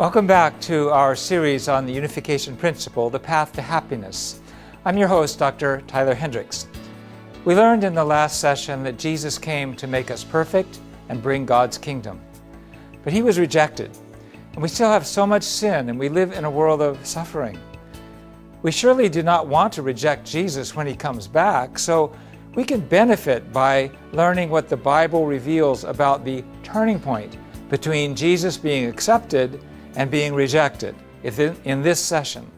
Welcome back to our series on the unification principle, The Path to Happiness. I'm your host, Dr. Tyler Hendricks. We learned in the last session that Jesus came to make us perfect and bring God's kingdom. But he was rejected, and we still have so much sin, and we live in a world of suffering. We surely do not want to reject Jesus when he comes back, so we can benefit by learning what the Bible reveals about the turning point between Jesus being accepted and being rejected. In this session,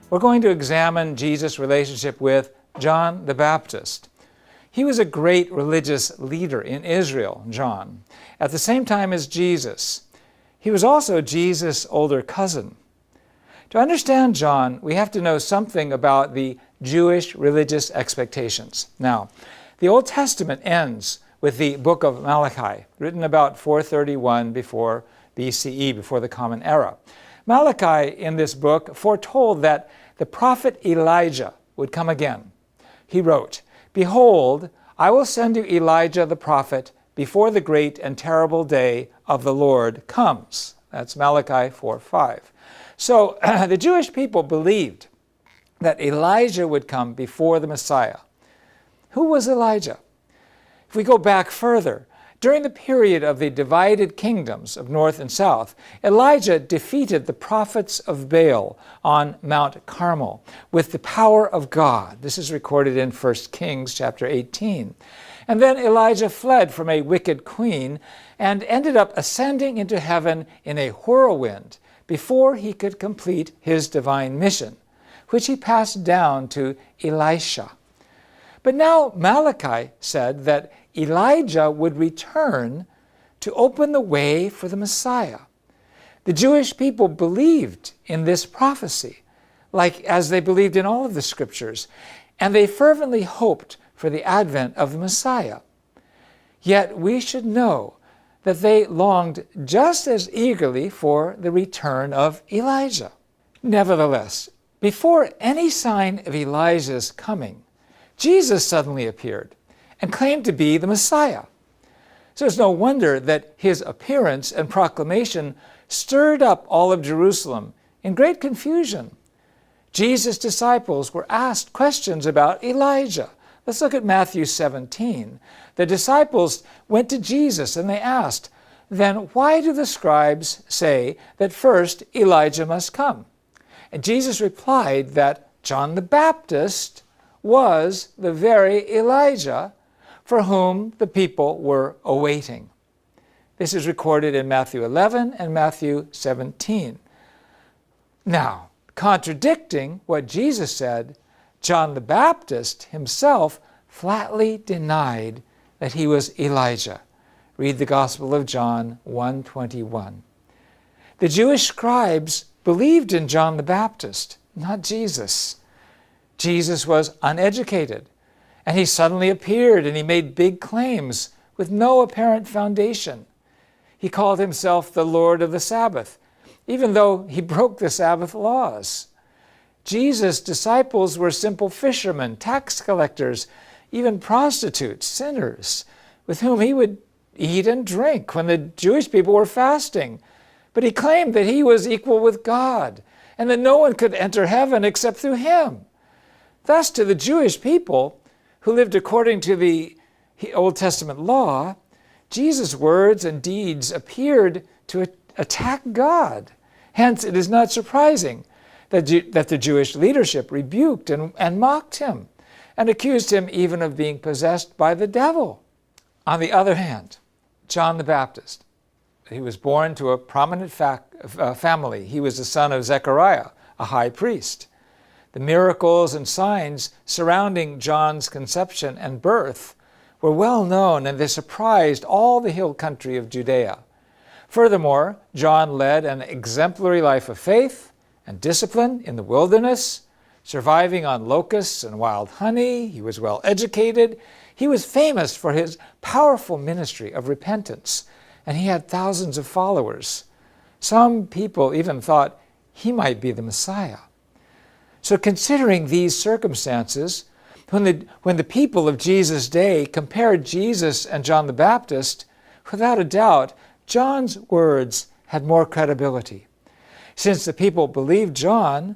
we're going to examine Jesus' relationship with John the Baptist. He was a great religious leader in Israel, John, at the same time as Jesus. He was also Jesus' older cousin. To understand John, we have to know something about the Jewish religious expectations. Now, the Old Testament ends with the book of Malachi, written about 431 before BCE, before the Common Era. Malachi, in this book, foretold that the prophet Elijah would come again. He wrote, "Behold, I will send you Elijah the prophet before the great and terrible day of the Lord comes." That's Malachi 4:5. So the Jewish people believed that Elijah would come before the Messiah. Who was Elijah? If we go back further, during the period of the divided kingdoms of north and south, Elijah defeated the prophets of Baal on Mount Carmel with the power of God. This is recorded in 1 Kings chapter 18. And then Elijah fled from a wicked queen and ended up ascending into heaven in a whirlwind before he could complete his divine mission, which he passed down to Elisha. But now Malachi said that Elijah would return to open the way for the Messiah. The Jewish people believed in this prophecy, as they believed in all of the scriptures, and they fervently hoped for the advent of the Messiah. Yet we should know that they longed just as eagerly for the return of Elijah. Nevertheless, before any sign of Elijah's coming, Jesus suddenly appeared and claimed to be the Messiah. So it's no wonder that his appearance and proclamation stirred up all of Jerusalem in great confusion. Jesus' disciples were asked questions about Elijah. Let's look at Matthew 17. The disciples went to Jesus and they asked, "Then why do the scribes say that first Elijah must come?" And Jesus replied that John the Baptist was the very Elijah for whom the people were awaiting. This is recorded in Matthew 11 and Matthew 17. Now, contradicting what Jesus said, John the Baptist himself flatly denied that he was Elijah. Read the Gospel of John 1:21. The Jewish scribes believed in John the Baptist, not Jesus. Jesus was uneducated, and he suddenly appeared and he made big claims with no apparent foundation. He called himself the Lord of the Sabbath, even though he broke the Sabbath laws. Jesus' disciples were simple fishermen, tax collectors, even prostitutes, sinners, with whom he would eat and drink when the Jewish people were fasting. But he claimed that he was equal with God and that no one could enter heaven except through him. Thus, to the Jewish people who lived according to the Old Testament law, Jesus' words and deeds appeared to attack God. Hence, it is not surprising that the Jewish leadership rebuked and mocked him and accused him even of being possessed by the devil. On the other hand, John the Baptist, he was born to a prominent family. He was the son of Zechariah, a high priest. The miracles and signs surrounding John's conception and birth were well known, and they surprised all the hill country of Judea. Furthermore, John led an exemplary life of faith and discipline in the wilderness, surviving on locusts and wild honey. He was well educated. He was famous for his powerful ministry of repentance, and he had thousands of followers. Some people even thought he might be the Messiah. So considering these circumstances, when the people of Jesus' day compared Jesus and John the Baptist, without a doubt, John's words had more credibility. Since the people believed John,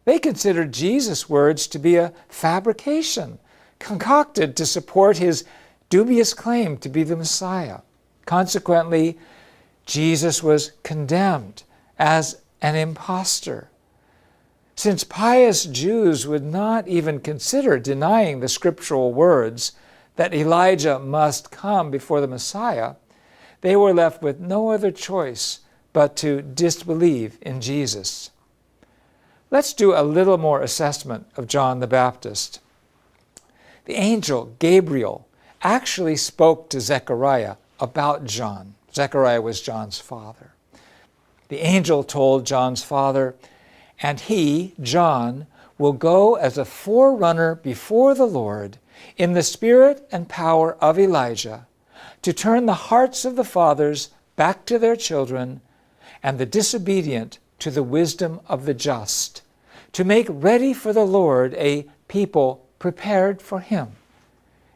they considered Jesus' words to be a fabrication, concocted to support his dubious claim to be the Messiah. Consequently, Jesus was condemned as an impostor. Since pious Jews would not even consider denying the scriptural words that Elijah must come before the Messiah, they were left with no other choice but to disbelieve in Jesus. Let's do a little more assessment of John the Baptist. The angel Gabriel actually spoke to Zechariah about John. Zechariah was John's father. The angel told John's father, "And he, John, will go as a forerunner before the Lord in the spirit and power of Elijah, to turn the hearts of the fathers back to their children, and the disobedient to the wisdom of the just, to make ready for the Lord a people prepared for him."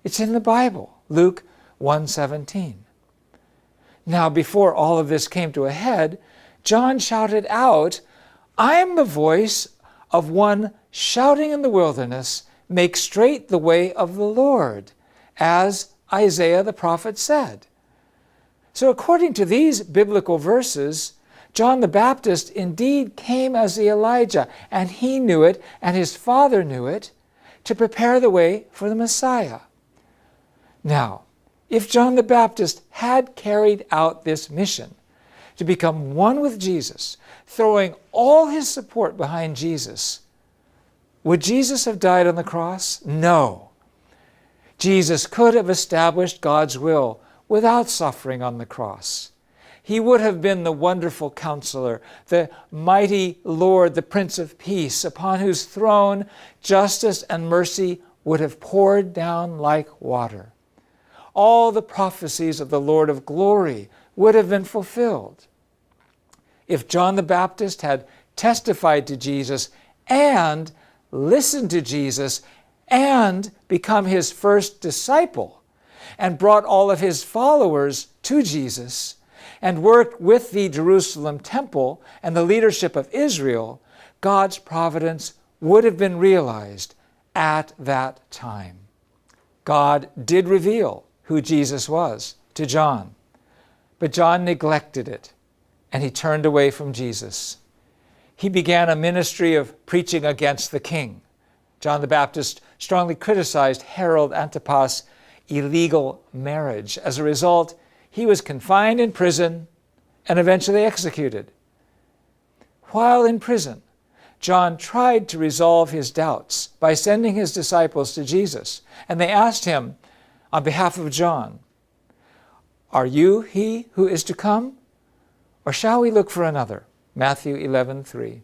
It's in the Bible, Luke 1:17. Now, before all of this came to a head, John shouted out, "I am the voice of one shouting in the wilderness, make straight the way of the Lord," as Isaiah the prophet said. So according to these biblical verses, John the Baptist indeed came as the Elijah, and he knew it, and his father knew it, to prepare the way for the Messiah. Now, if John the Baptist had carried out this mission, to become one with Jesus, throwing all his support behind Jesus, would Jesus have died on the cross? No. Jesus could have established God's will without suffering on the cross. He would have been the wonderful counselor, the mighty Lord, the Prince of Peace, upon whose throne justice and mercy would have poured down like water. All the prophecies of the Lord of glory would have been fulfilled. If John the Baptist had testified to Jesus and listened to Jesus and become his first disciple and brought all of his followers to Jesus and worked with the Jerusalem temple and the leadership of Israel, God's providence would have been realized at that time. God did reveal who Jesus was to John, but John neglected it, and he turned away from Jesus. He began a ministry of preaching against the king. John the Baptist strongly criticized Herod Antipas' illegal marriage. As a result, he was confined in prison and eventually executed. While in prison, John tried to resolve his doubts by sending his disciples to Jesus, and they asked him on behalf of John, "Are you he who is to come, or shall we look for another?" Matthew 11:3.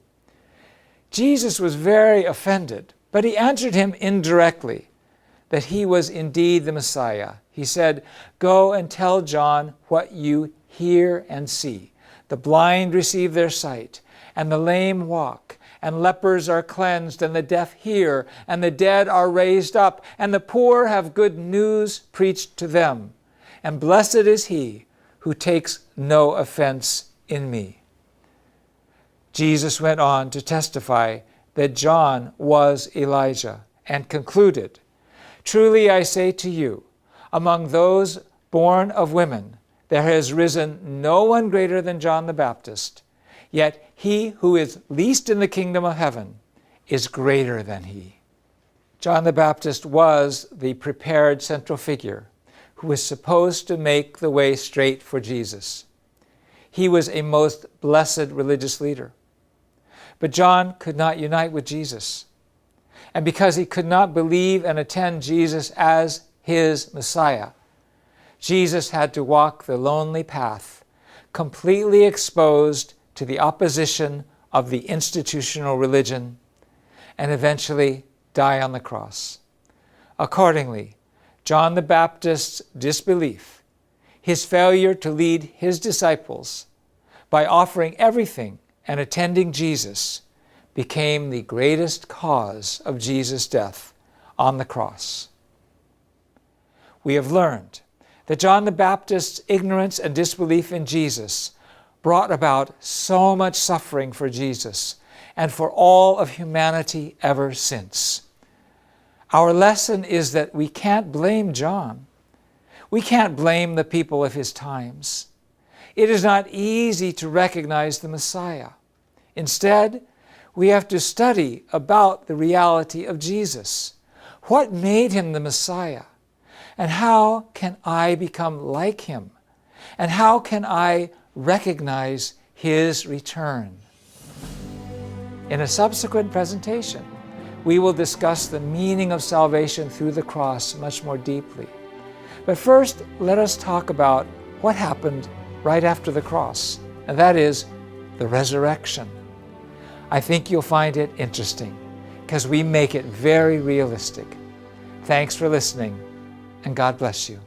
Jesus was very offended, but he answered him indirectly that he was indeed the Messiah. He said, "Go and tell John what you hear and see. The blind receive their sight, and the lame walk, and lepers are cleansed, and the deaf hear, and the dead are raised up, and the poor have good news preached to them. And blessed is he who takes no offense in me." Jesus went on to testify that John was Elijah and concluded, "Truly I say to you, among those born of women, there has risen no one greater than John the Baptist. Yet he who is least in the kingdom of heaven is greater than he." John the Baptist was the prepared central figure who was supposed to make the way straight for Jesus. He was a most blessed religious leader. But John could not unite with Jesus. And because he could not believe and attend Jesus as his Messiah, Jesus had to walk the lonely path, completely exposed to the opposition of the institutional religion, and eventually die on the cross. Accordingly, John the Baptist's disbelief, his failure to lead his disciples by offering everything and attending Jesus, became the greatest cause of Jesus' death on the cross. We have learned that John the Baptist's ignorance and disbelief in Jesus brought about so much suffering for Jesus and for all of humanity ever since. Our lesson is that we can't blame John. We can't blame the people of his times. It is not easy to recognize the Messiah. Instead, we have to study about the reality of Jesus. What made him the Messiah? And how can I become like him? And how can I recognize his return? In a subsequent presentation, we will discuss the meaning of salvation through the cross much more deeply. But first, let us talk about what happened right after the cross, and that is the resurrection. I think you'll find it interesting because we make it very realistic. Thanks for listening, and God bless you.